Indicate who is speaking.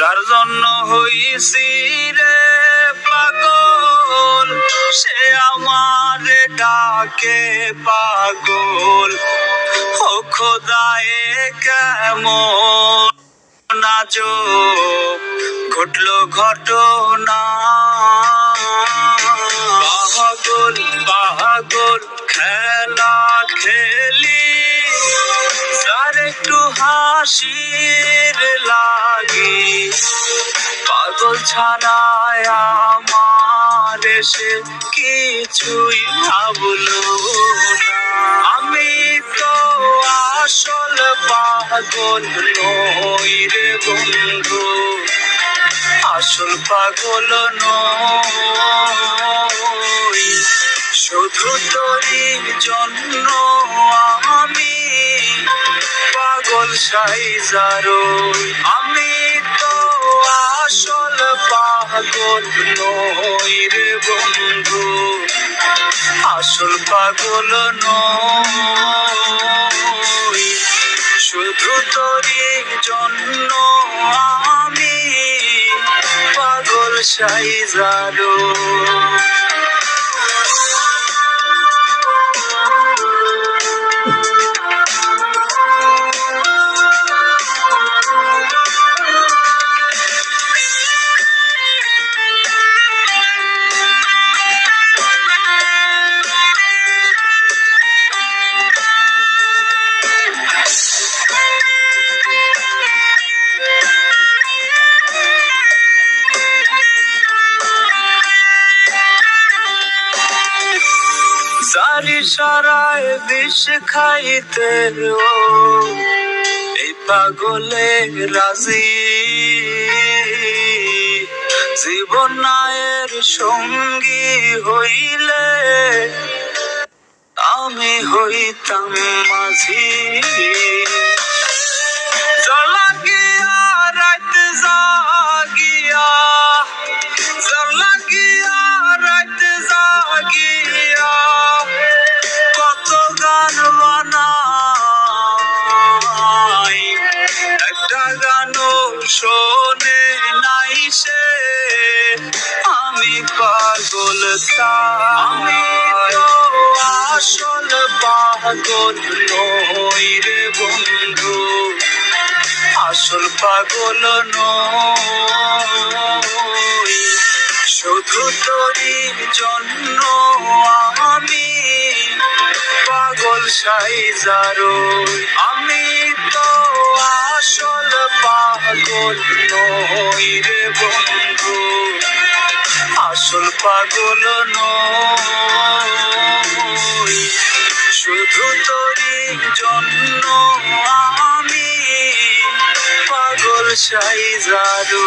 Speaker 1: যার জন্য হইছি রে পাগল, সে আমারে ডাকে পাগল। ও খোদায়ে কেমন আজব ঘটলো ঘটনা। পাগল পাগল খেলা খেলি, যার একটু হাসির লাগি। পাগল ছাড়ায় আমার সে কিছুই ভাবলো না। আমি তো আসল পাগল নই রে বন্ধু, আসল পাগল নই। শুধু তোরই জন্য আমি পাগল সাইজারো। আমি তো আসল পাগল নই রে বন্ধু, আসল পাগল নই। শুধু তোরই জন্য আমি পাগল সাইজারো। যার ইশারায় বিষ খাইতে ও এই পাগলে রাজি। জীবনায়ের সঙ্গী হইলে আমি হইতাম মাঝি। জলাগিয়া রাত জাগিয়া, জলাগিয়া রাত জাগিয়া কত গান বানাই। একটা গানও শোনে নাই সে, আমি পাগল আমি তো আসল পাগল নই রে বন্ধু, আসল পাগল নই। শুধু তোরই জন্য আমি পাগল সাইজারো। আমি তো আসল পাগল নই রে বন্ধু, আসল পাগল নই। শুধু তোরই জন্য আমি পাগল সাইজারো।